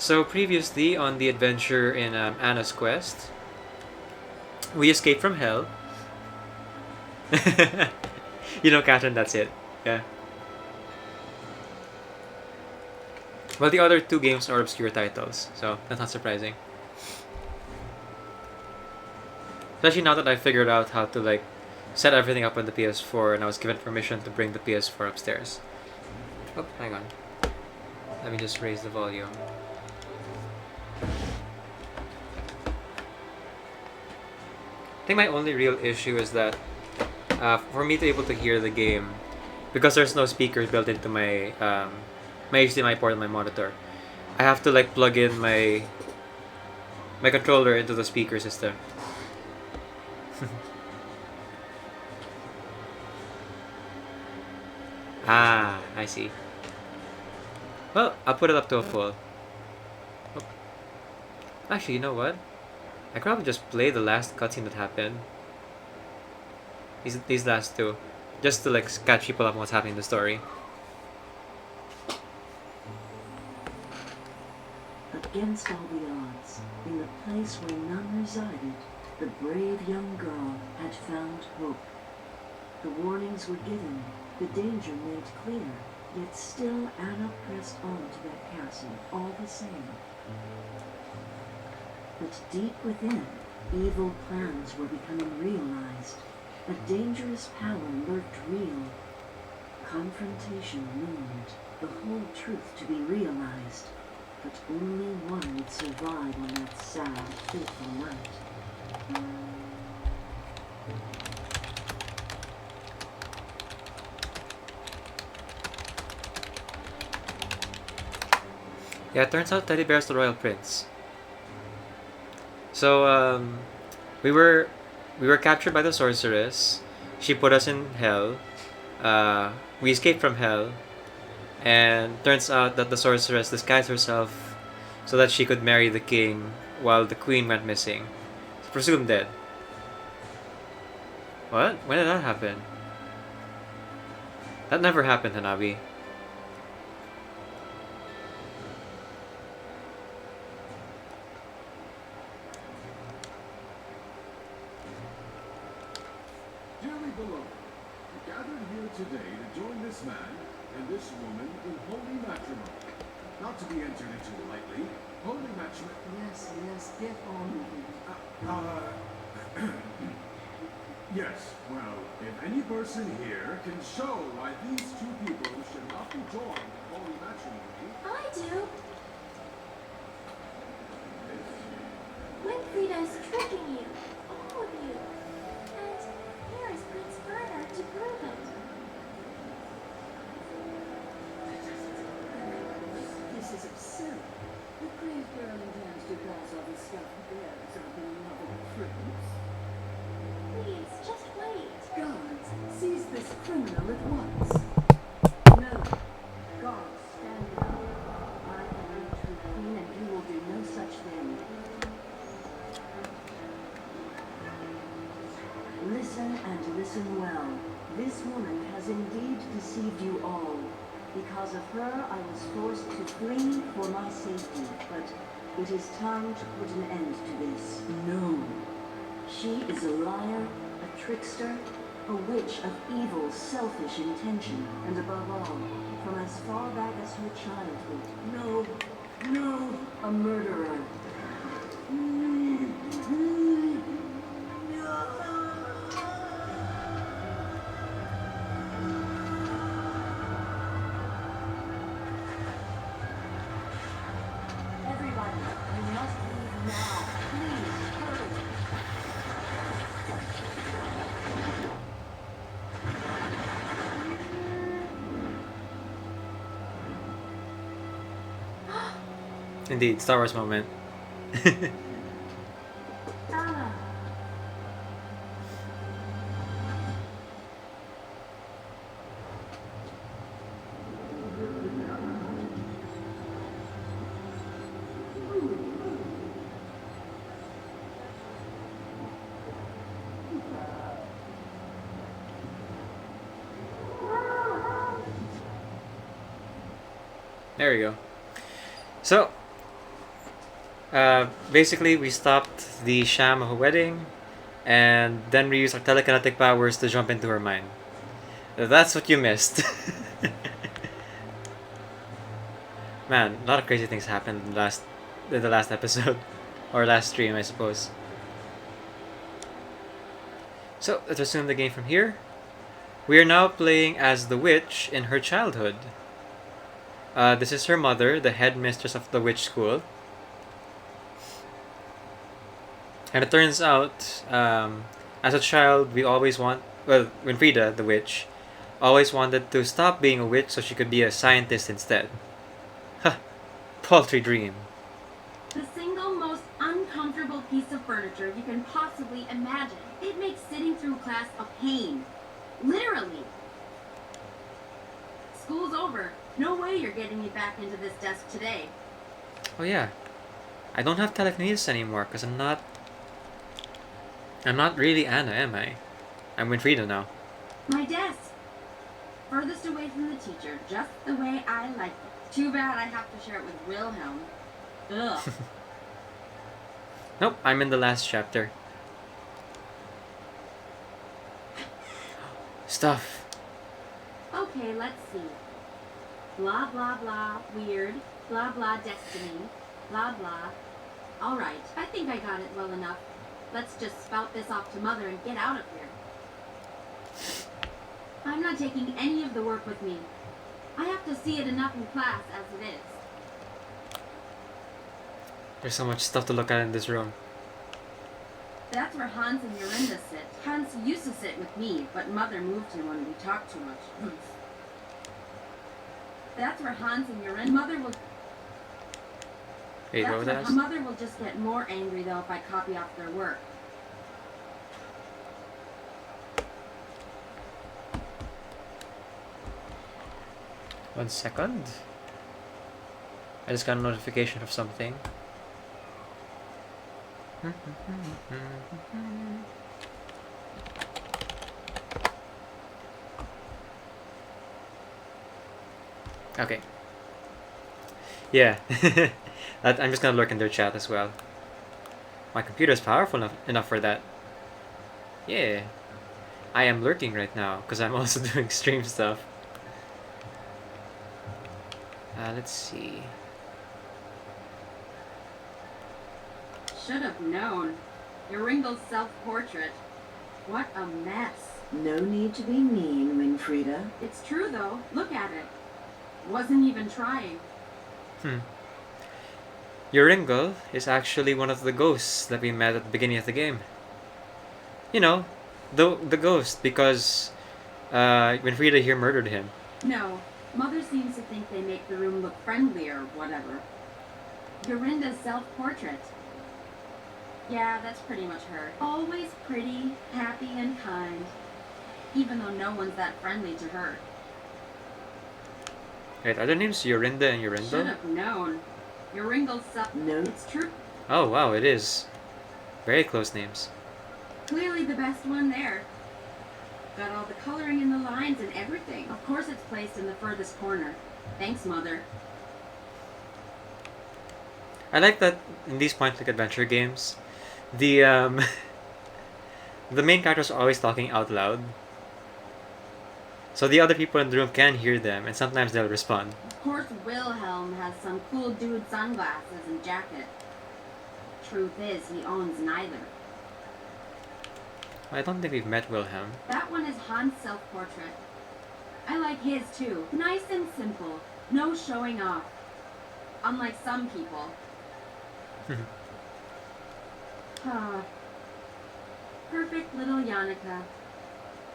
So previously on the adventure in Anna's Quest, we escaped from hell. Catherine, that's it. Yeah. Well, the other two games are obscure titles, so that's not surprising. Especially now that I figured out how to set everything up on the PS4 and I was given permission to bring the PS4 upstairs. Oh, hang on. Let me just raise the volume. I think my only real issue is that for me to be able to hear the game, because there's no speakers built into my HDMI port on my monitor, I have to plug in my controller into the speaker system. Ah, I see. Well, I'll put it up to a full. Oh. Actually, you know what? I could probably just play the last cutscene that happened. These last two, just to catch people up on what's happening in the story. Against all the odds, in the place where none resided, the brave young girl had found hope. The warnings were given, the danger made clear, yet still Anna pressed on to that castle all the same. But deep within, evil plans were becoming realized. A dangerous power lurked real. Confrontation loomed, the whole truth to be realized. But only one would survive on that sad, fateful night. Yeah, it turns out Teddy Bear's the royal prince. So we were captured by the sorceress. She put us in hell. We escaped from hell, and turns out that the sorceress disguised herself so that she could marry the king while the queen went missing. Presumed dead. What? When did that happen? That never happened, Hanabi. Dearly beloved, we gathered here today to join this man and this woman in holy matrimony. Not to be entered into lightly, holy matrimony. Yes, get on with it. Yes, well, if any person here can show why these two people should not be joined in holy matrimony. I do. Winfried is tricking you, all of you. And here is Prince Bernard to prove it. This is absurd. The brave girl intends to cause all the stuffed bears of the lovely prince. Please, just wait. Guards, seize this criminal at once. No. Guards, stand down. I am your true queen, and you will do no such thing. Listen and listen well. This woman has indeed deceived you all. Because of her, I was forced to flee for my safety, but it is time to put an end to this. No. She is a liar, a trickster, a witch of evil, selfish intention, and above all, from as far back as her childhood. No, a murderer. Everybody, you must leave now. Please, hurry. Indeed, Star Wars moment. Anna. There we go. So, Basically, we stopped the sham of a wedding, and then we used our telekinetic powers to jump into her mind. That's what you missed. Man, a lot of crazy things happened in the last episode, or last stream, I suppose. So let's resume the game from here. We are now playing as the witch in her childhood. This is her mother, the headmistress of the witch school. And it turns out, as a child, Winfrieda, the witch, always wanted to stop being a witch so she could be a scientist instead. Huh, paltry dream. The single most uncomfortable piece of furniture you can possibly imagine. It makes sitting through class a pain. Literally. School's over. No way you're getting me back into this desk today. Oh yeah, I don't have telekinesis anymore because I'm not really Anna, am I? I'm Winfrieda now. My desk. Furthest away from the teacher, just the way I like it. Too bad I have to share it with Wilhelm. Ugh. Nope, I'm in the last chapter. Stuff. Okay, let's see. Blah, blah, blah, weird. Blah, blah, destiny. Blah, blah. Alright, I think I got it well enough. Let's just spout this off to Mother and get out of here. I'm not taking any of the work with me. I have to see it enough in class as it is. There's so much stuff to look at in this room. That's where Hans and Jorinda sit. Hans used to sit with me, but Mother moved him when we talked too much. That's where Hans and Jorinda... Mother will... Wait, what was that? Mother will just get more angry, though, if I copy off their work. One second. I just got a notification of something. Okay. Yeah. I'm just gonna lurk in their chat as well. My computer is powerful enough for that. Yeah. I am lurking right now because I'm also doing stream stuff. Let's see. Should have known. Jorinda's self-portrait. What a mess. No need to be mean, Winfrieda. It's true, though. Look at it. Wasn't even trying. Joringel is actually one of the ghosts that we met at the beginning of the game. You know, the ghost, because Winfrieda here murdered him. No, Mother seems to think they make the room look friendly or whatever. Jorinda's self-portrait. Yeah, that's pretty much her. Always pretty, happy, and kind. Even though no one's that friendly to her. Wait, are their names Jorinda and Should Jorinda? have known. Jorinda's self... No. It's true. Oh wow, it is. Very close names. Clearly the best one there. Got all the coloring in the lines and everything. Of course it's placed in the furthest corner. Thanks, Mother. I like that in these point-click adventure games, the the main characters are always talking out loud. So the other people in the room can hear them, and sometimes they'll respond. Of course Wilhelm has some cool dude sunglasses and jacket. Truth is, he owns neither. I don't think we've met Wilhelm. That one is Hans' self-portrait. I like his too. Nice and simple. No showing off. Unlike some people. Perfect little Yannicka.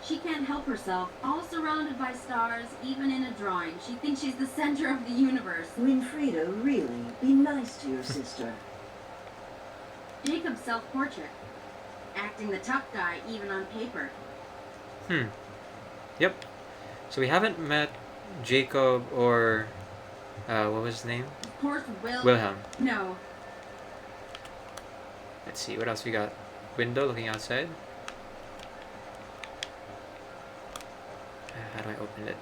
She can't help herself. All surrounded by stars, even in a drawing. She thinks she's the center of the universe. Winfrieda, really, be nice to your sister. Jacob's self-portrait. Acting the tough guy, even on paper. Yep. So we haven't met Jacob or what was his name? Of course, Wilhelm. No. Let's see, what else we got? Window looking outside. How do I open it?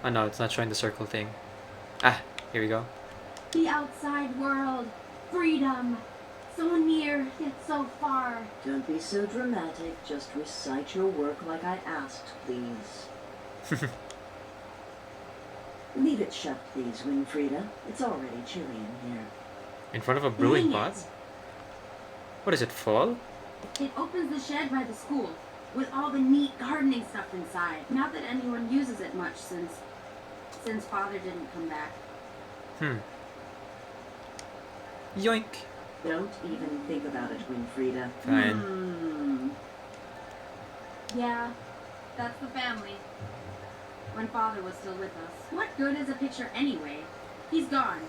Oh no, it's not showing the circle thing. Ah, Here we go. The outside world. Freedom. So near, yet so far. Don't be so dramatic. Just recite your work like I asked, please. Leave it shut, please, Winfrieda. It's already chilly in here. In front of a brewing Dang pot? it. What is it, fall? It opens the shed by the school, with all the neat gardening stuff inside. Not that anyone uses it much since Father didn't come back. Yoink. Don't even think about it, Winfrieda. Fine. Yeah, that's the family. When Father was still with us. What good is a picture anyway? He's gone.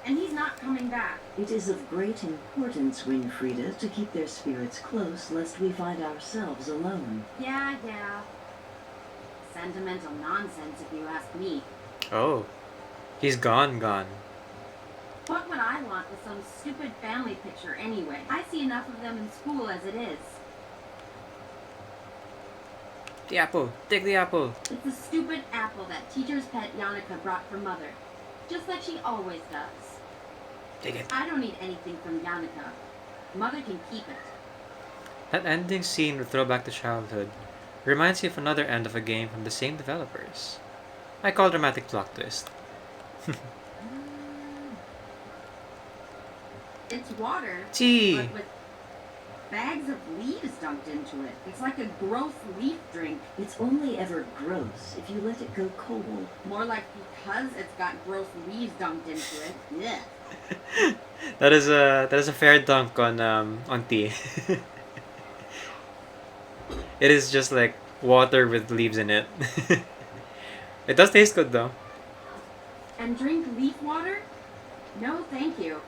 And he's not coming back. It is of great importance, Winfrieda, to keep their spirits close, lest we find ourselves alone. Yeah. Sentimental nonsense, if you ask me. Oh. He's gone. What would I want with some stupid family picture anyway? I see enough of them in school as it is. The apple. Take the apple. It's a stupid apple that teacher's pet Yannicka brought for Mother. Just like she always does. Take it. I don't need anything from Yannicka. Mother can keep it. That ending scene with throwback to childhood reminds me of another end of a game from the same developers. I call dramatic plot twist. It's water, Tea. but with bags of leaves dumped into it. It's like a gross leaf drink. It's only ever gross if you let it go cold. More like because it's got gross leaves dumped into it. Yeah. That is a fair dunk on tea. It is just like water with leaves in it. It does taste good though. And drink leaf water? No, thank you.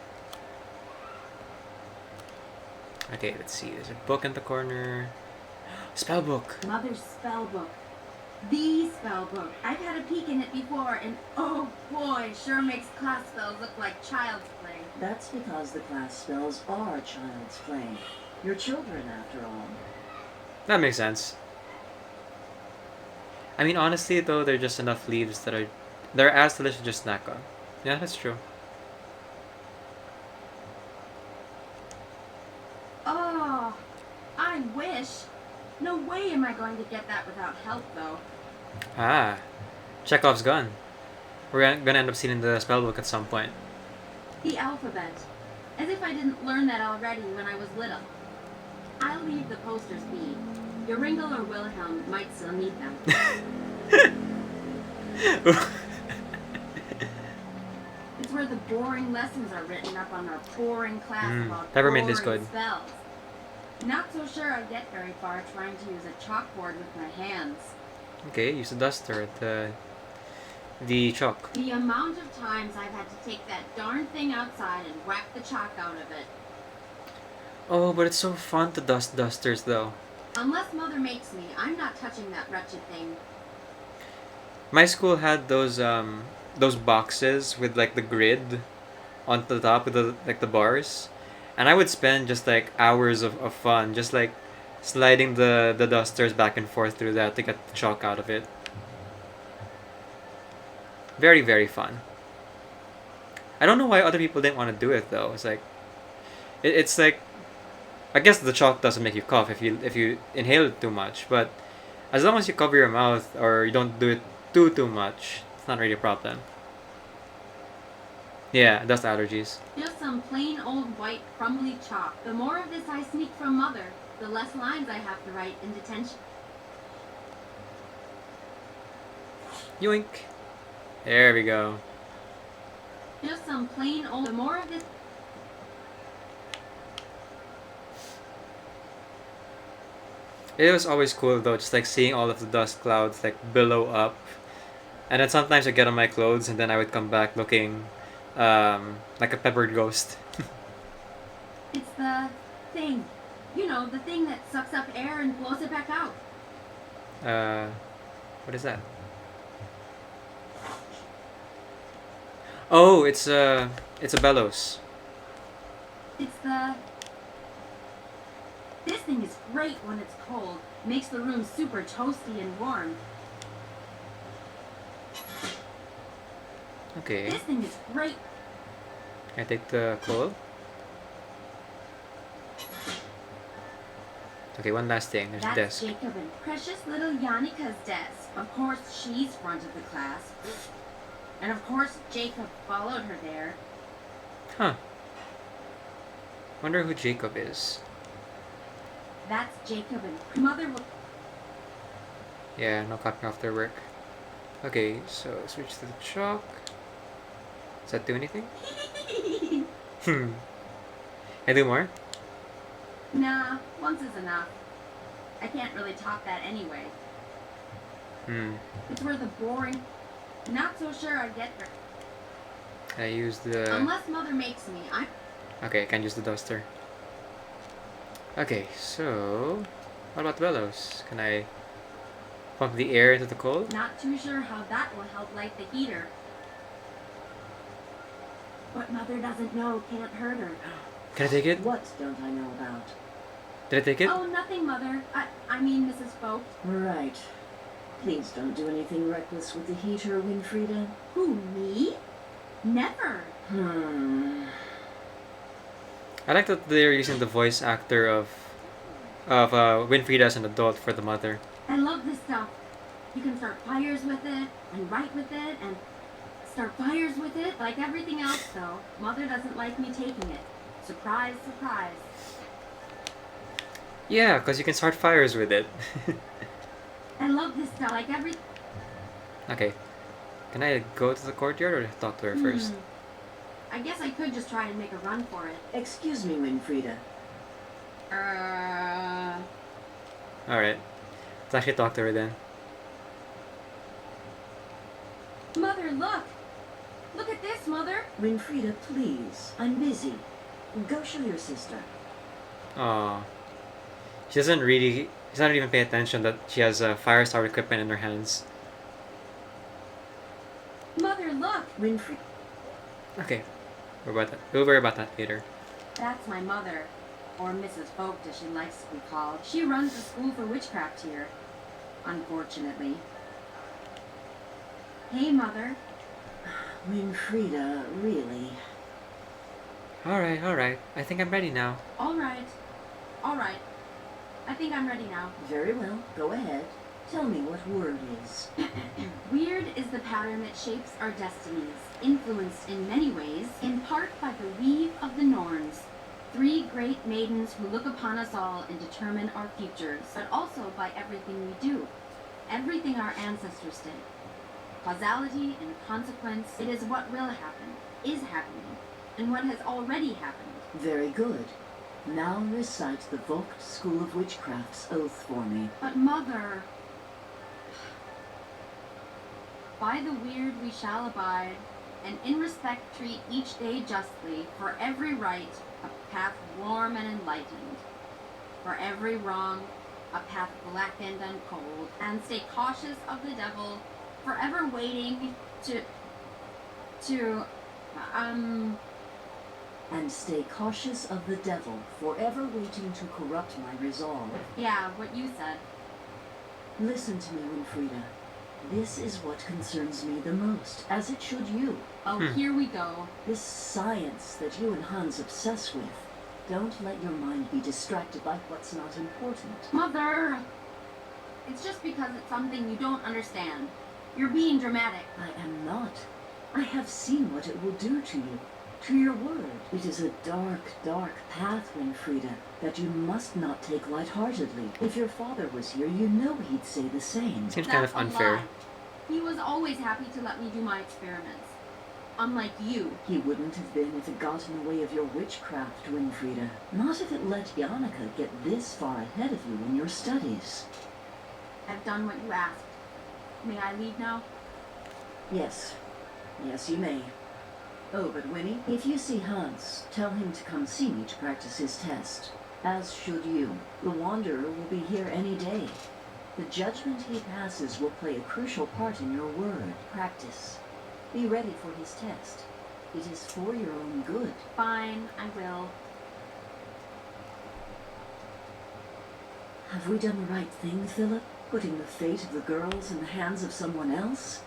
Okay, let's see. There's a book in the corner. Spell book. Mother's spell book. The spell book. I've had a peek in it before, and oh boy, sure makes class spells look like child's play. That's because the class spells are child's play. You're children, after all. That makes sense. I mean, honestly though, they're just enough leaves they're as delicious to just snack on. Yeah, that's true. Oh, I wish. No way am I going to get that without help, though. Ah, Chekhov's gun. We're gonna end up seeing the spellbook at some point. The alphabet. As if I didn't learn that already when I was little. I'll leave the posters be. Joringel or Wilhelm might still need them. It's where the boring lessons are written up on our boring class about peppermint boring is good. spells. Not so sure I'd get very far trying to use a chalkboard with my hands. Okay, use the duster, the chalk. The amount of times I've had to take that darn thing outside and whack the chalk out of it. Oh, but it's so fun to dust dusters though. Unless Mother makes me, I'm not touching that wretched thing. My school had those boxes with like the grid on the top with the bars, and I would spend just like hours of fun just like sliding the dusters back and forth through that to get the chalk out of it. Very, very fun. I don't know why other people didn't want to do it though. It's like it's like, I guess the chalk doesn't make you cough if you inhale it too much, but as long as you cover your mouth or you don't do it too much, it's not really a problem. Yeah, dust allergies. Just some plain old white crumbly chalk. The more of this I sneak from Mother, the less lines I have to write in detention. Yoink. There we go. Just some plain old... The more of this... It was always cool though, just like seeing all of the dust clouds like billow up. And then sometimes I'd get on my clothes and then I would come back looking like a peppered ghost. It's the thing. You know, the thing that sucks up air and blows it back out. What is that? Oh, it's a bellows. It's the... This thing is great when it's cold. Makes the room super toasty and warm. Okay. This thing is great. Can I take the coal? Okay, one last thing. There's a That's desk. Jacob and precious little Yannika's desk. Of course, she's front of the class. And of course, Jacob followed her there. Huh. Wonder who Jacob is. That's Jacob and Mother will... Yeah, no copying off their work. Okay, so switch to the chalk. Does that do anything? Hmm. I do more? Nah, once is enough. I can't really top that anyway. Hmm. It's where the boring... Not so sure I get there. Can I use the... Unless Mother makes me. I'm... Okay, I can use the duster. Okay, so... What about bellows? Can I pump the air into the coal? Not too sure how that will help light the heater. What Mother doesn't know can't hurt her. Can I take it? What don't I know about? Did I take it? Oh, nothing, Mother. I mean, Mrs. Folk. Right. Please don't do anything reckless with the heater, Winfrieda. Who, me? Never. I like that they're using the voice actor of Winfrieda as an adult for the mother. I love this stuff. You can start fires with it, and write with it, and start fires with it. Like everything else, though, Mother doesn't like me taking it. Surprise, surprise. Yeah, because you can start fires with it. I love this stuff. Like every... Okay. Can I go to the courtyard or talk to her first? I guess I could just try and make a run for it. Excuse me, Winfrieda. Alright. Let's actually talk to her then. Mother, look! Look at this, Mother! Winfrieda, please. I'm busy. Go show your sister. Aw. She doesn't really... She's not even paying attention that she has fire starter equipment in her hands. Mother, look! Winfrieda. Okay. We'll worry about that later. That's my mother. Or Mrs. Folk, as she likes to be called. She runs the school for witchcraft here. Unfortunately. Hey, Mother. Winfrieda, really. Alright. I think I'm ready now. Alright. Alright. I think I'm ready now. Very well. Go ahead. Tell me what word is. Weird is the pattern that shapes our destinies, influenced in many ways, in part by the weave of the Norns. Three great maidens who look upon us all and determine our futures, but also by everything we do, everything our ancestors did. Causality and consequence, it is what will happen, is happening, and what has already happened. Very good. Now recite the Vogt School of Witchcraft's oath for me. But Mother... By the weird we shall abide, and in respect treat each day justly, for every right, a path warm and enlightened. For every wrong, a path blackened and cold, and stay cautious of the devil, forever waiting to, And stay cautious of the devil, forever waiting to corrupt my resolve. yeah, what you said. Listen to me, Winfrieda. This is what concerns me the most, as it should you. Oh, here we go. This science that you and Hans obsess with. Don't let your mind be distracted by what's not important. Mother! It's just because it's something you don't understand. You're being dramatic. I am not. I have seen what it will do to you, to your word. It is a dark, dark path, Winfrieda, that you must not take lightheartedly. If your father was here, you know he'd say the same. Seems kind of That's a unfair. lie. He was always happy to let me do my experiments. Unlike you. He wouldn't have been if it got in the way of your witchcraft, Winfrieda. Not if it let Jannika get this far ahead of you in your studies. I've done what you asked. May I leave now? Yes. Yes, you may. Oh, but Winnie, if you see Hans, tell him to come see me to practice his test. As should you. The Wanderer will be here any day. The judgment he passes will play a crucial part in your word. Practice. Be ready for his test. It is for your own good. Fine, I will. Have we done the right thing, Philip? Putting the fate of the girls in the hands of someone else?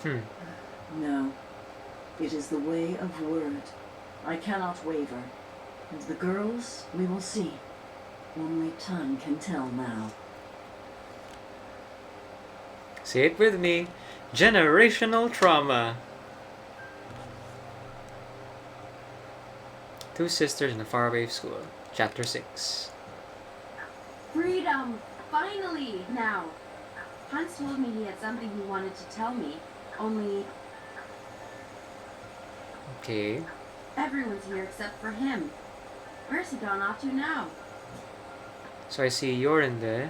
No. It is the way of word. I cannot waver. And the girls, we will see. Only time can tell now. Say it with me. Generational trauma. Two sisters in a faraway school. Chapter 6. Freedom! Finally! Now, Hans told me he had something he wanted to tell me, only Okay. everyone's here except for him. Where's he gone off to now? So I see Jorinde,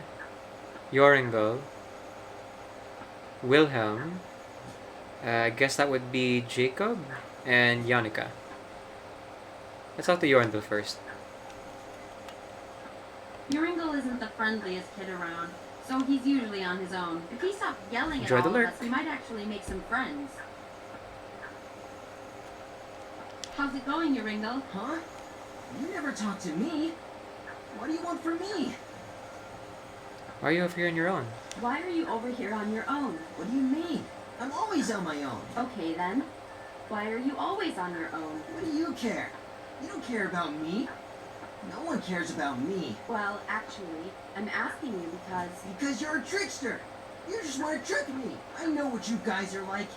Joringel, Wilhelm. I guess that would be Jacob and Janica. Let's talk to Jorindel first. Joringel isn't the friendliest kid around, so he's usually on his own. If he stopped yelling Enjoy at the all of lurk. us, we might actually make some friends. How's it going, Joringel? Huh? You never talk to me. What do you want from me? Why are you over here on your own? Why are you over here on your own? What do you mean? I'm always on my own. Okay then. Why are you always on your own? What do you care? You don't care about me. No one cares about me. Well, actually, I'm asking you Because you're a trickster. You just want to trick me. I know what you guys are like.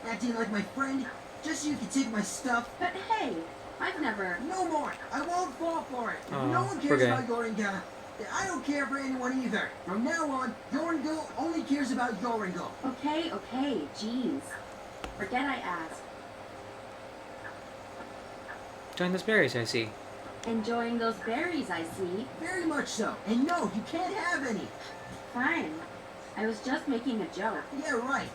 Acting like my friend just so you can take my stuff. But hey, I've never... No more. I won't fall for it. If Aw, no one poor cares guy. about Joringel, then I don't care for anyone either. From now on, Joringel only cares about Joringel. Okay, jeez. Forget I asked. Join those berries, I see. Enjoying those berries, I see. Very much so. And no, you can't have any. Fine. I was just making a joke. Yeah, right.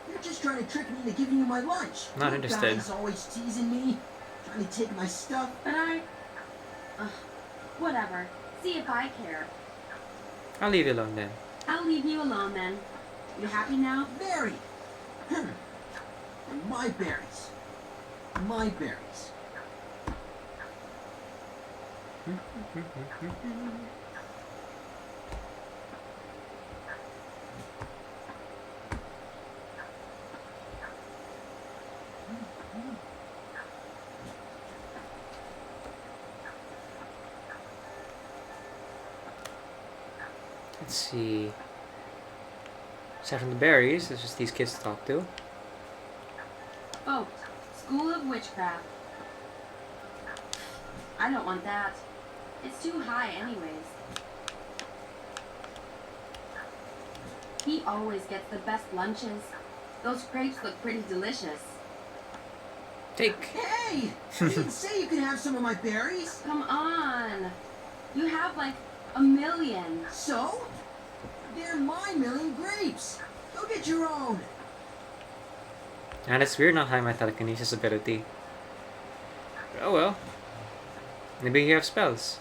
You're just trying to trick me into giving you my lunch. Not You interested. guys always teasing me, trying to take my stuff. But I... whatever. See if I care. I'll leave you alone then. I'll leave you alone then. You happy now? Berry. And my berries. My berries. Let's see. Aside from the berries, there's just these kids to talk to. Vote. School of Witchcraft. I don't want that. It's too high anyways. He always gets the best lunches. Those grapes look pretty delicious. Take! Hey! You didn't say you could have some of my berries. Come on. You have like 1,000,000. So? They're my 1,000,000 grapes. Go get your own. And it's weird not having my telekinesis ability. Oh well. Maybe you have spells.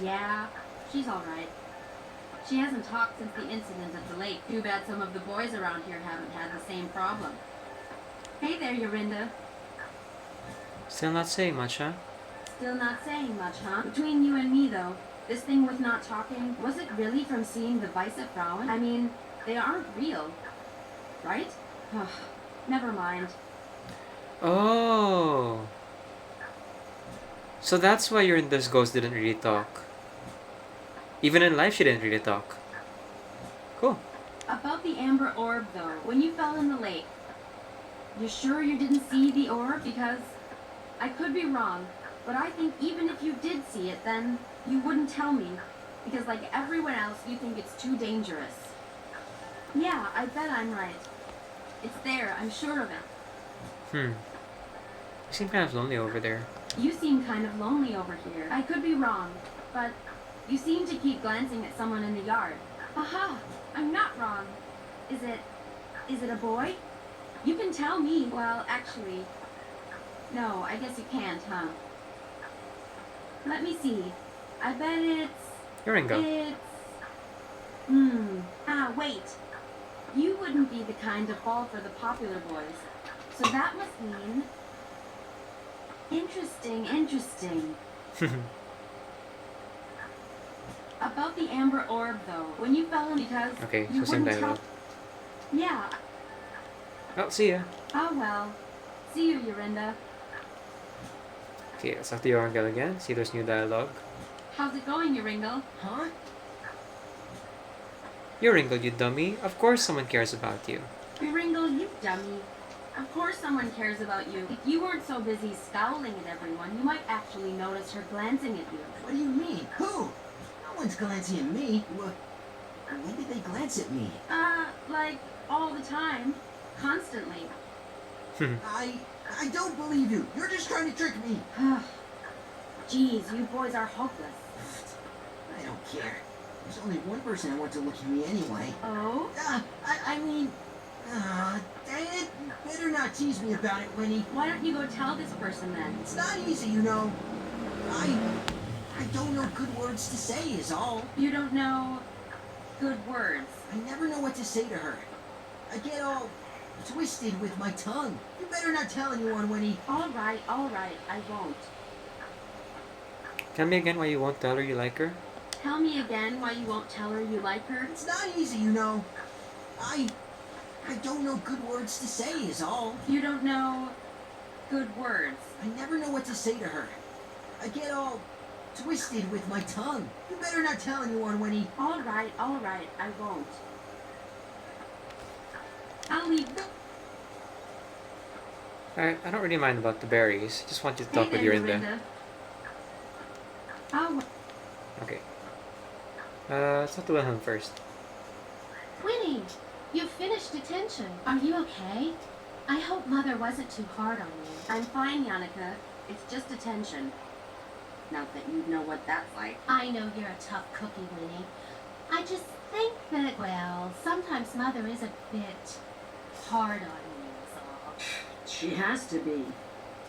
Yeah, she's alright. She hasn't talked since the incident at the lake. Too bad some of the boys around here haven't had the same problem. Hey there, Yorinda. Still not saying much, huh? Still not saying much, huh? Between you and me, though, this thing with not talking, was it really from seeing the Weisse Frauen? I mean, they aren't real, right? Ugh, never mind. Oh. So that's why Yorinda's ghost didn't really talk. Even in life, she didn't really talk. Cool. About the amber orb, though, when you fell in the lake, you sure you didn't see the orb? Because I could be wrong, but I think even if you did see it, then you wouldn't tell me. Because like everyone else, you think it's too dangerous. Yeah, I bet I'm right. It's there, I'm sure of it. You seem kind of lonely over there. You seem kind of lonely over here. I could be wrong, but you seem to keep glancing at someone in the yard. Aha! I'm not wrong. Is it a boy? You can tell me. Well, actually, no, I guess you can't, huh? Let me see. I bet Yoringa. Wait. You wouldn't be the kind to fall for the popular boys. So that must mean... Interesting. About the amber orb, though. When you fell in because Okay, you so same wouldn't dialogue. tell... Yeah. Oh, see ya. Oh well. See you, Yorinda. Okay, let's talk to Yoringal again. See if there's new dialogue. How's it going, Yoringal? Huh? Yoringal, you dummy. Of course someone cares about you. Yoringal, you dummy. Of course someone cares about you. If you weren't so busy scowling at everyone, you might actually notice her glancing at you. What do you mean? Who? No one's glancing at me. When did they glance at me? Like, all the time. Constantly. I don't believe you. You're just trying to trick me. Jeez, you boys are hopeless. I don't care. There's only one person I want to look at me anyway. Oh? I mean... dang it. You better not tease me about it, Winnie. Why don't you go tell this person then? It's not easy, you know. I don't know good words to say is all. You don't know good words. I never know what to say to her. I get all twisted with my tongue. You better not tell anyone, Winnie. All right, I won't. Tell me again why you won't tell her you like her. Tell me again why you won't tell her you like her. It's not easy, you know. I don't know good words to say is all. You don't know good words. I never know what to say to her. I get all twisted with my tongue. You better not tell anyone, Winnie. All right, I won't. I'll leave. Alright, I don't really mind about the berries. Just want you to Hey talk with there, Yorinda. Yorinda. Oh, Okay. Let's talk to Wilhelm first. Winnie, you finished detention. Are you okay? I hope Mother wasn't too hard on you. I'm fine, Yannicka. It's just attention. Not that you know what that's like. I know you're a tough cookie, Winnie. I just think that, well, sometimes Mother is a bit hard on you, is all. She has to be,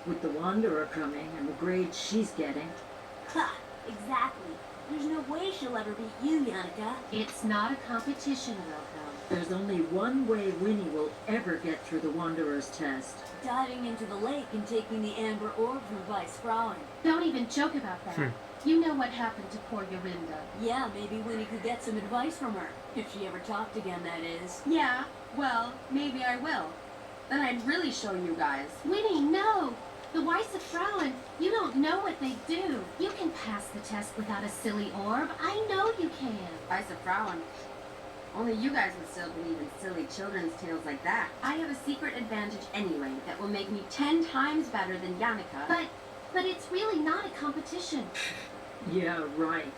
with the Wanderer coming and the grades she's getting. Ha! Exactly. There's no way she'll ever beat you, Yannicka. It's not a competition, Wilhelm. There's only one way Winnie will ever get through the Wanderer's test. Diving into the lake and taking the amber orb from Vice Frauen. Don't even joke about that. You know what happened to poor Yorinda. Yeah, maybe Winnie could get some advice from her. If she ever talked again, that is. Yeah, well, maybe I will. Then I'd really show you guys. Winnie, no! The Weiss of Frauen, you don't know what they do. You can pass the test without a silly orb. I know you can. Vice Frauen. Only you guys would still believe in silly children's tales like that. I have a secret advantage anyway that will make me 10 times better than Yannicka. But it's really not a competition. Yeah, right.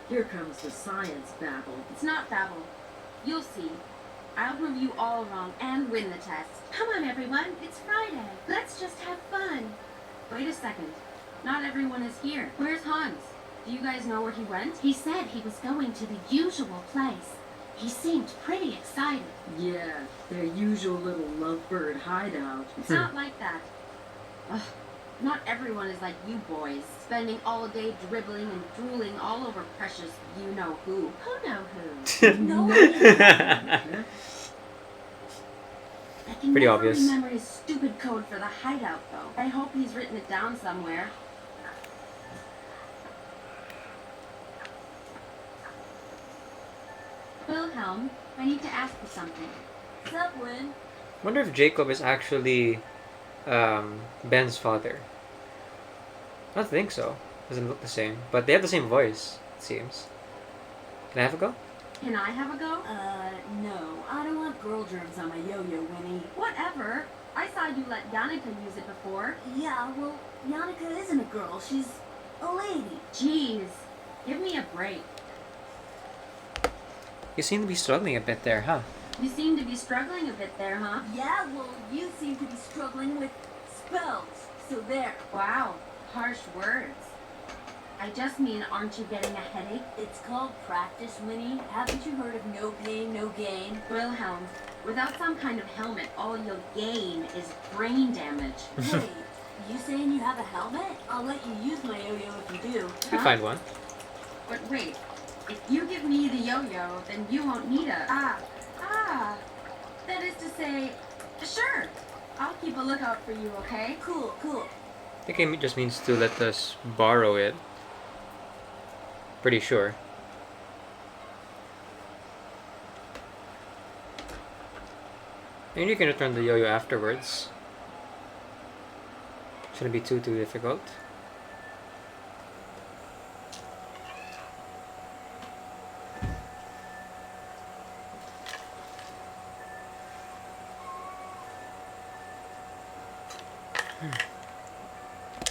Here comes the science babble. It's not babble. You'll see. I'll prove you all wrong and win the test. Come on, everyone. It's Friday. Let's just have fun. Wait a second. Not everyone is here. Where's Hans? Do you guys know where he went? He said he was going to the usual place. He seemed pretty excited. Yeah, their usual little lovebird hideout. It's not like that. Ugh. Not everyone is like you boys, spending all day dribbling and drooling all over precious you-know-who. Who know who? No. I can Pretty never obvious. remember his stupid code for the hideout, though. I hope he's written it down somewhere. Wilhelm, I need to ask you something. What's up, Win? Wonder if Jacob is actually Ben's father. I don't think so. Doesn't look the same. But they have the same voice, it seems. Can I have a go? Can I have a go? No. I don't want girl germs on my yo-yo, Winnie. Whatever. I saw you let Yannicka use it before. Yeah, well, Yannicka isn't a girl. She's a lady. Jeez. Give me a break. You seem to be struggling a bit there, huh? You seem to be struggling a bit there, huh? Yeah, well, you seem to be struggling with spells. So there. Wow. Harsh words. I just mean, aren't you getting a headache? It's called practice, Winnie. Haven't you heard of no pain, no gain? Wilhelm, without some kind of helmet, all you'll gain is brain damage. Wait, you saying you have a helmet? I'll let you use my yo-yo if you do. You find one. But wait, if you give me the yo-yo, then you won't need a... That is to say, sure. I'll keep a lookout for you, okay? Cool, cool. I think it just means to let us borrow it. Pretty sure. And you can return the yo-yo afterwards. Shouldn't be too difficult.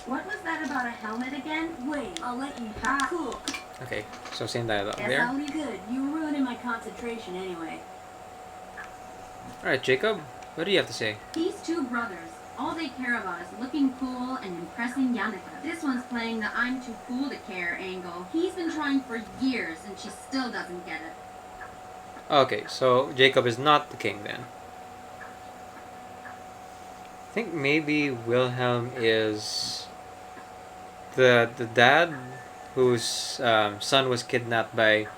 What was that about a helmet again? Wait, I'll let you. Ah. Cool. Okay, so same dialogue Guess there. I'll leave good. You were ruining my concentration anyway. Alright, Jacob, what do you have to say? These two brothers, all they care about is looking cool and impressing Yannicka. This one's playing the I'm too cool to care angle. He's been trying for years and she still doesn't get it. Okay, so Jacob is not the king then. I think maybe Wilhelm is the dad whose son was kidnapped by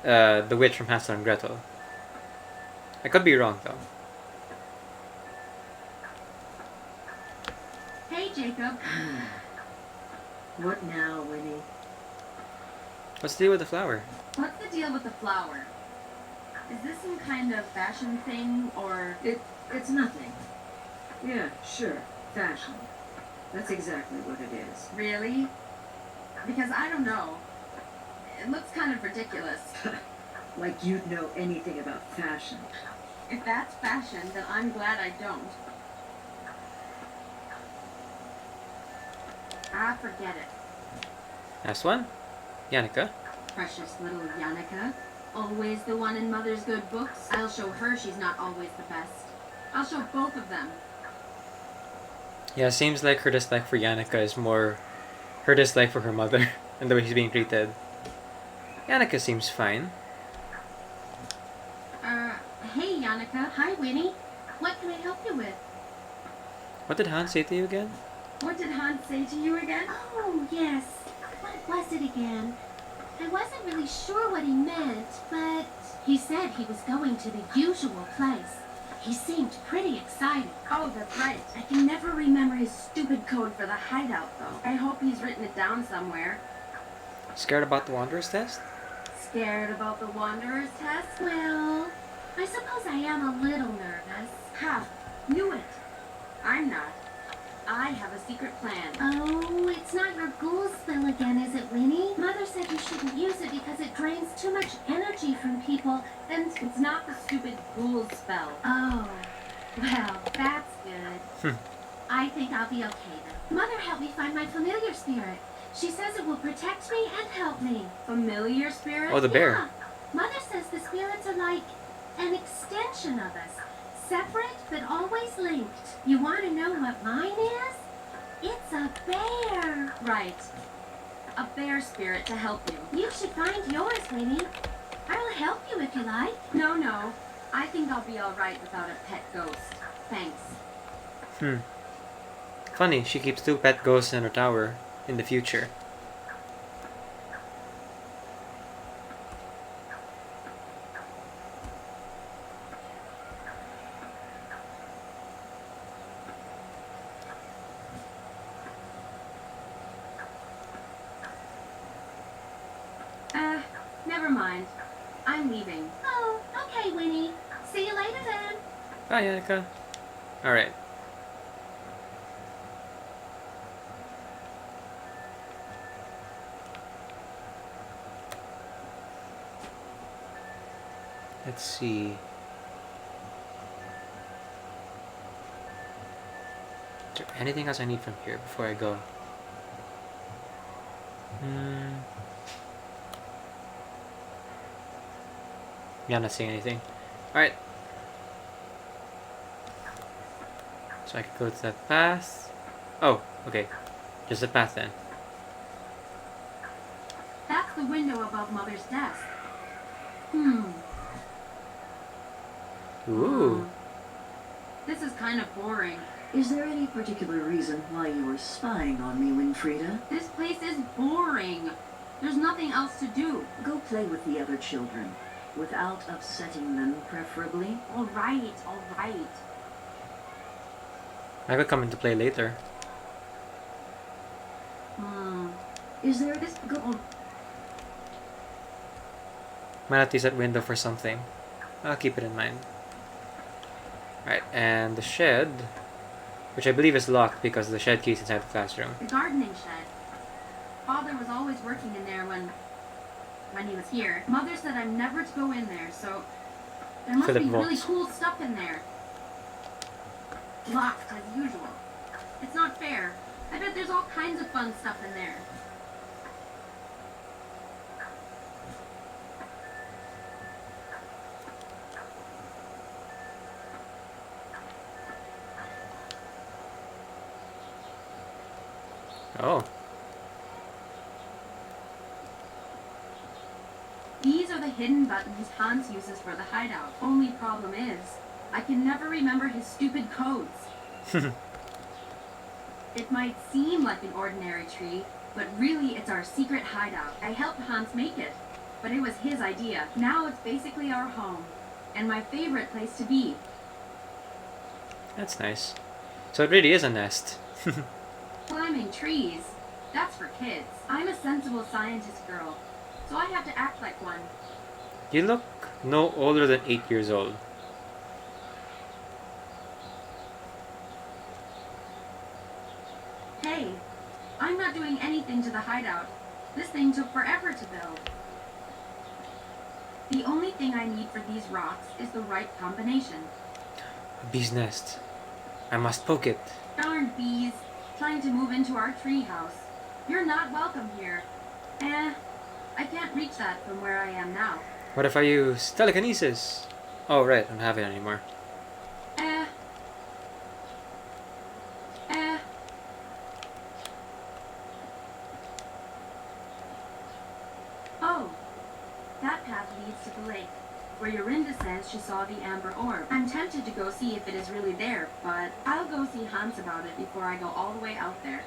the witch from Hansel and Gretel. I could be wrong though. Hey, Jacob. What now, Winnie? What's the deal with the flower? What's the deal with the flower? Is this some kind of fashion thing, or... It's nothing. Yeah, sure. Fashion. That's exactly what it is. Really? Because I don't know. It looks kind of ridiculous. Like you'd know anything about fashion. If that's fashion, then I'm glad I don't. Ah, forget it. Last one? Yannicka. Precious little Yannicka. Always the one in Mother's good books. I'll show her she's not always the best. I'll show both of them. Yeah, seems like her dislike for Yannicka is more her dislike for her mother and the way she's being treated. Yannicka seems fine. Hey, Yannicka. Hi, Winnie. What can I help you with? What did Hans say to you again? What did Hans say to you again? Oh, yes. What was it again? I wasn't really sure what he meant, but he said he was going to the usual place. He seemed pretty excited. Oh, that's right. I can never remember his stupid code for the hideout, though. I hope he's written it down somewhere. Scared about the Wanderer's test? Scared about the Wanderer's test? Well, I suppose I am a little nervous. Ha! Knew it. I'm not. I have a secret plan. Oh, it's not your ghoul spell again, is it, Winnie? Mother said you shouldn't use it because it drains too much energy from people, and... It's not the stupid ghoul spell. Oh, well, that's good. I think I'll be okay then. Mother helped me find my familiar spirit. She says it will protect me and help me. Familiar spirit? Oh, the bear. Yeah. Mother says the spirits are like an extension of us. Separate, but always linked. You want to know what mine is? It's a bear. Right. A bear spirit to help you. You should find yours, Winnie. I'll help you if you like. No. I think I'll be alright without a pet ghost. Thanks. Funny, she keeps 2 pet ghosts in her tower in the future. Never mind. I'm leaving. Oh, okay, Winnie. See you later then. Bye, Yannicka. Alright. Let's see. Is there anything else I need from here before I go? Yeah, I'm not seeing anything. Alright. So I could go to that path. Oh, okay. Just a path then. That's the window above Mother's desk. Ooh. This is kind of boring. Is there any particular reason why you were spying on me, Winfrieda? This place is boring. There's nothing else to do. Go play with the other children. Without upsetting them, preferably. All right. I could come into play later. Is there This go. Might have to use that window for something. I'll keep it in mind. Alright, and the shed. which I believe is locked because of the shed keys inside the classroom. The gardening shed. Father was always working in there when he was here. Mother said I'm never to go in there, so there must Philip be really Volks. cool stuff in there. Locked as usual. It's not fair. I bet there's all kinds of fun stuff in there. Oh. These are the hidden buttons Hans uses for the hideout. Only problem is, I can never remember his stupid codes. It might seem like an ordinary tree, but really it's our secret hideout. I helped Hans make it, but it was his idea. Now it's basically our home, and my favorite place to be. That's nice. So it really is a nest. Climbing trees, that's for kids. I'm a sensible scientist girl, so I have to act like one. You look no older than 8 years old. Hey, I'm not doing anything to the hideout. This thing took forever to build. The only thing I need for these rocks is the right combination. A bee's nest. I must poke it. Darn bees, trying to move into our tree house. You're not welcome here. I can't reach that from where I am now. What if I use telekinesis? Oh, right, I don't have it anymore. Eh. Oh, that path leads to the lake, where Yorinda says she saw the amber orb. I'm tempted to go see if it is really there, but I'll go see Hans about it before I go all the way out there.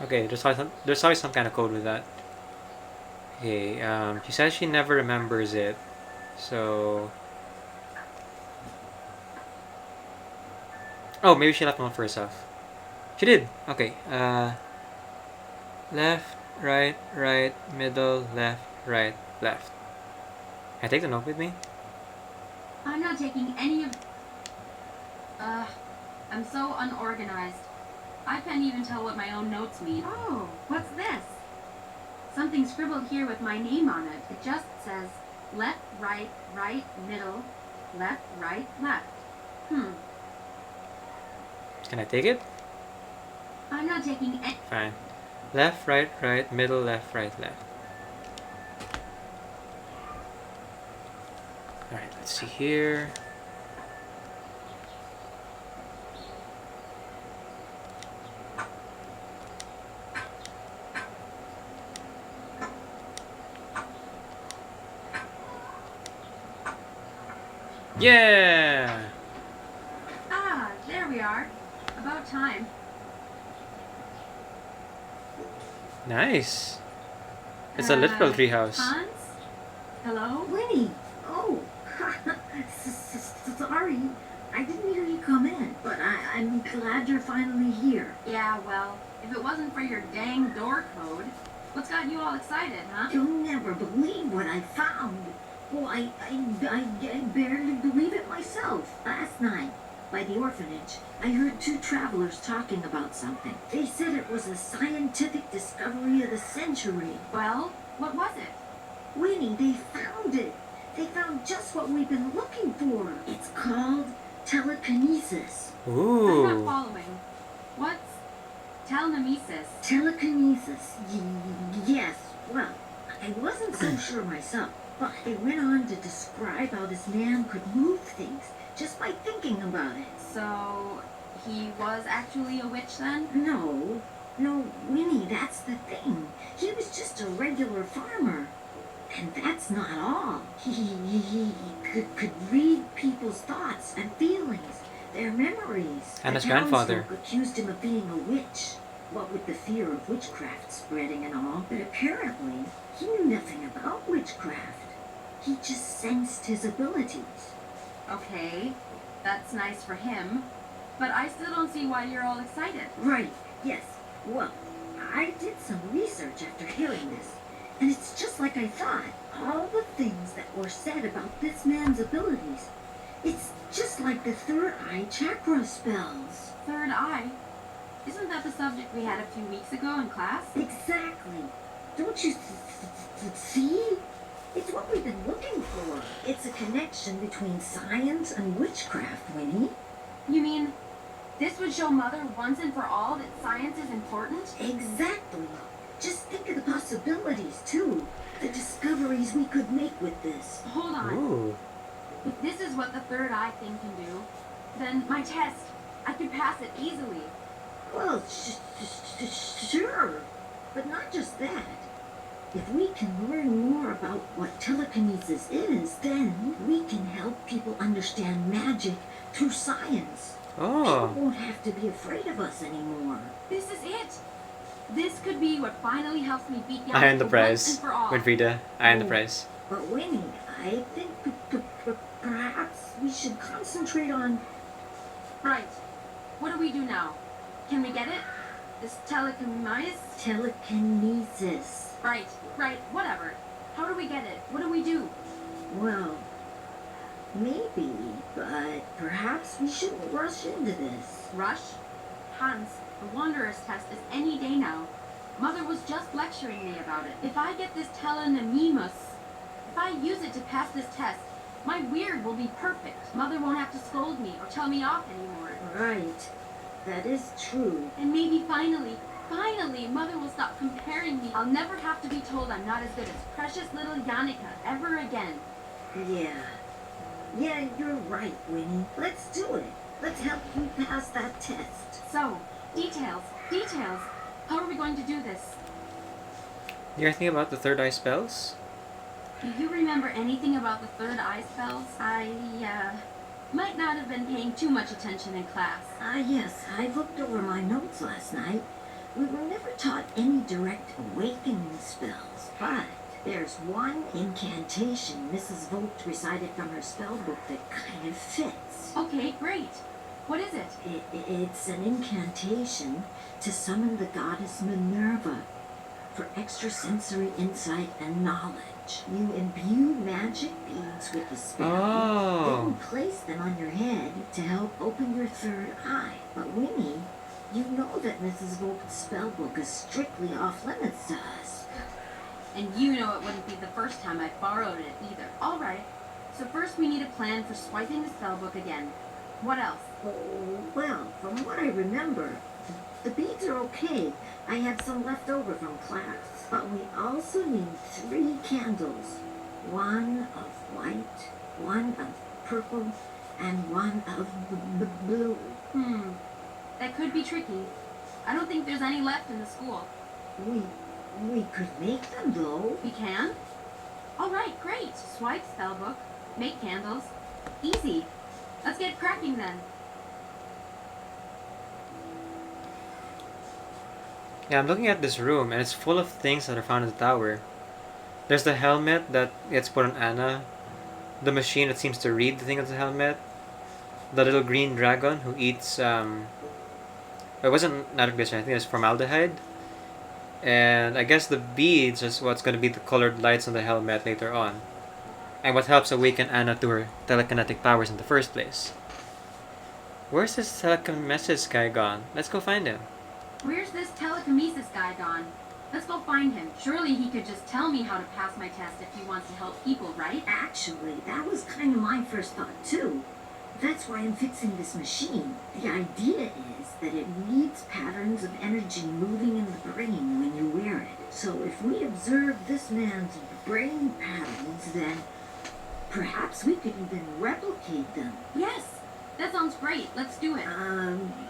Okay, there's always some kind of code with that. Okay, she says she never remembers it. So... Oh, maybe she left one for herself. She did! Okay, left, right, right, middle, left, right, left. Can I take the note with me? I'm not taking any of... I'm so unorganized. I can't even tell what my own notes mean. Oh, what's this? Something scribbled here with my name on it. It just says left, right, right, middle, left, right, left. Can I take it? I'm not taking any... Fine. Left, right, right, middle, left, right, left. Alright, let's see here. Yeah! Ah, there we are. About time. Nice. It's a literal treehouse. Hans? Hello? Winnie! Oh! Sorry, I didn't hear you come in, but I'm glad you're finally here. Yeah, well, if it wasn't for your dang door code, what's got you all excited, huh? You'll never believe what I found. Well, I barely believe it myself. Last night, by the orphanage, I heard two travelers talking about something. They said it was a scientific discovery of the century. Well, what was it? Winnie, they found it. They found just what we've been looking for. It's called telekinesis. I'm Ooh. not following. What's telekinesis? Telekinesis. Yes. Well, I wasn't so sure myself, but they went on to describe how this man could move things just by thinking about it. So, he was actually a witch then? No, Winnie, that's the thing. He was just a regular farmer. And that's not all. He could read people's thoughts and feelings, their memories. And his The grandfather. townsfolk accused him of being a witch, what with the fear of witchcraft spreading and all. But apparently, he knew nothing about witchcraft. He just sensed his abilities. Okay, that's nice for him. But I still don't see why you're all excited. Right, yes. Well, I did some research after hearing this, and it's just like I thought. All the things that were said about this man's abilities. It's just like the third eye chakra spells. Third eye? Isn't that the subject we had a few weeks ago in class? Exactly. Don't you see? It's what we've been looking for. It's a connection between science and witchcraft, Winnie. You mean this would show Mother once and for all that science is important? Exactly. Just think of the possibilities, too. The discoveries we could make with this. Hold on. Ooh. If this is what the third eye thing can do, then my test, I could pass it easily. Well, sure. But not just that. If we can learn more about what telekinesis is, then we can help people understand magic through science. Oh. People won't have to be afraid of us anymore. This is it. This could be what finally helps me beat I earned the once prize. and for all. With Rita, I earned the prize. But Winnie, I think perhaps we should concentrate on... Right. What do we do now? Can we get it? This telekinesis? telekinesis. Right, whatever. How do we get it? What do we do? Well, maybe, but perhaps we shouldn't rush into this. Rush? Hans, the Wanderer's test is any day now. Mother was just lecturing me about it. If I get this telekinesis, if I use it to pass this test, my weird will be perfect. Mother won't have to scold me or tell me off anymore. Right. That is true. And maybe finally, Mother will stop comparing me. I'll never have to be told I'm not as good as precious little Yannicka ever again. Yeah, you're right, Winnie. Let's do it. Let's help you pass that test. So, details. How are we going to do this? You ever think about the third eye spells? Do you remember anything about the third eye spells? I, might not have been paying too much attention in class. Yes, I looked over my notes last night. We were never taught any direct awakening spells, but there's one incantation Mrs. Vogt recited from her spell book that kind of fits. Okay, great. What is it? It's an incantation to summon the goddess Minerva for extrasensory insight and knowledge. You imbue magic beads with the spell, then place them on your head to help open your third eye. But Winnie, you know that Mrs. Vogt's spellbook is strictly off limits to us. And you know it wouldn't be the first time I've borrowed it either. All right. So first we need a plan for swiping the spellbook again. What else? Well, from what I remember, the beads are okay. I have some left over from class. But we also need 3 candles. One of white, one of purple, and one of blue. That could be tricky. I don't think there's any left in the school. We could make them, though. We can? All right, great. Swipe spellbook. Make candles. Easy. Let's get cracking then. Yeah, I'm looking at this room and it's full of things that are found in the tower. There's the helmet that gets put on Anna, the machine that seems to read the thing on the helmet, the little green dragon who eats it wasn't nitroglycerin, I think it's formaldehyde. And I guess the beads is what's going to be the colored lights on the helmet later on. And what helps awaken Anna to her telekinetic powers in the first place. Where's this telekinesis guy gone? Let's go find him. Where's this telekinesis guy gone? Let's go find him. Surely he could just tell me how to pass my test if he wants to help people, right? Actually, that was kind of my first thought, too. That's why I'm fixing this machine. The idea is that it reads patterns of energy moving in the brain when you wear it. So if we observe this man's brain patterns, then perhaps we could even replicate them. Yes, that sounds great. Let's do it.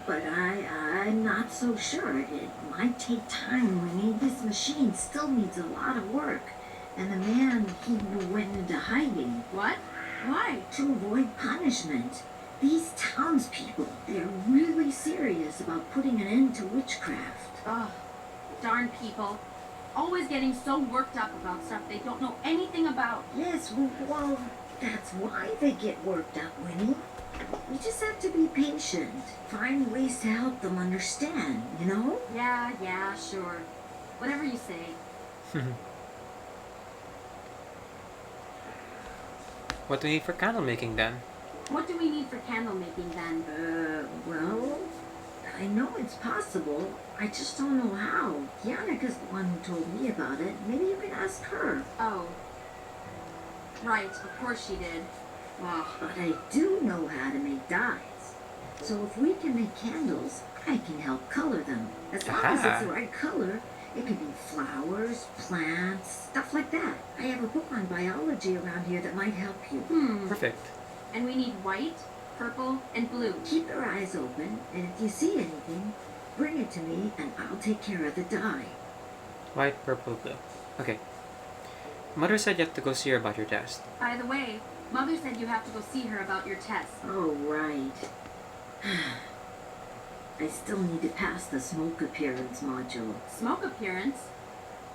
But I'm not so sure. It might take time, Winnie. This machine still needs a lot of work. And the man, he went into hiding. What? Why? To avoid punishment. These townspeople, they're really serious about putting an end to witchcraft. Ugh, darn people. Always getting so worked up about stuff they don't know anything about. Yes, well, that's why they get worked up, Winnie. You just have to be patient. Find ways to help them understand, you know? Yeah, sure. Whatever you say. What do we need for candle making then? What do we need for candle making then? Well, I know it's possible. I just don't know how. Yannika's the one who told me about it. Maybe you can ask her. Oh. Right, of course she did. But I do know how to make dyes. So if we can make candles, I can help color them. As long as it's the right color, it could be flowers, plants, stuff like that. I have a book on biology around here that might help you. Perfect. And we need white, purple, and blue. Keep your eyes open, and if you see anything, bring it to me and I'll take care of the dye. White, purple, blue. Okay. Mother said you have to go see her about your test. By the way, Mother said you have to go see her about your test. Oh, right. I still need to pass the smoke appearance module. Smoke appearance?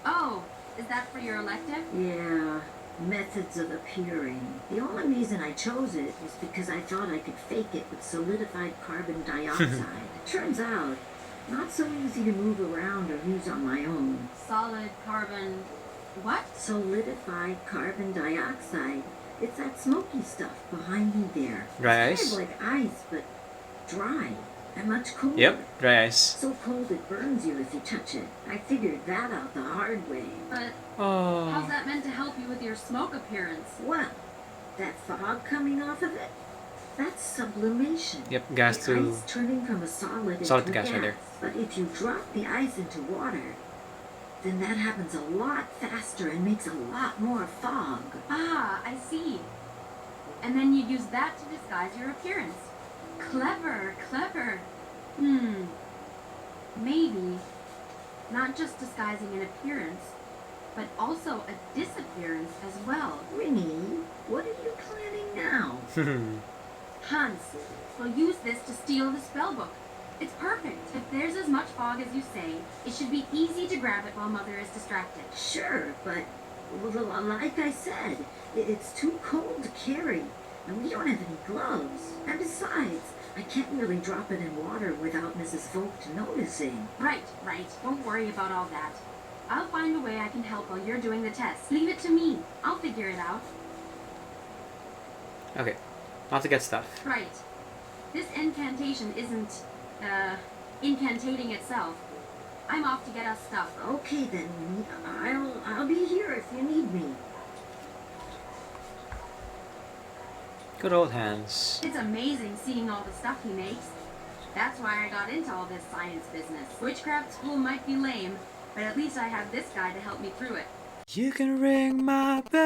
Oh, is that for your elective? Yeah, methods of appearing. The only reason I chose it was because I thought I could fake it with solidified carbon dioxide. Turns out, not so easy to move around or use on my own. Solid carbon... what? Solidified carbon dioxide. It's that smoky stuff behind me there. Dry It's ice? kind of like ice, but dry and much colder. Yep, dry ice. So cold it burns you if you touch it. I figured that out the hard way. But Oh. how's that meant to help you with your smoke appearance? Well, that fog coming off of it, that's sublimation. Yep, gas the to... ice turning from a solid Solid into to gas, gas. rather. But if you drop the ice into water, then that happens a lot faster and makes a lot more fog. Ah, I see. And then you use that to disguise your appearance. Clever. Maybe not just disguising an appearance, but also a disappearance as well. Winnie, what are you planning now? Hans, we'll use this to steal the spellbook. It's perfect. If there's as much fog as you say, it should be easy to grab it while Mother is distracted. Sure, but well, like I said, it's too cold to carry, and we don't have any gloves. And besides, I can't really drop it in water without Mrs. Vogt noticing. Right. Don't worry about all that. I'll find a way I can help while you're doing the test. Leave it to me. I'll figure it out. Okay. I'll have to get stuff. Right. This incantation isn't, incantating itself. I'm off to get us stuff. Okay then, Winnie. I'll be here if you need me. Good old Hans. It's amazing seeing all the stuff he makes. That's why I got into all this science business. Witchcraft school might be lame, but at least I have this guy to help me through it. You can ring my bell,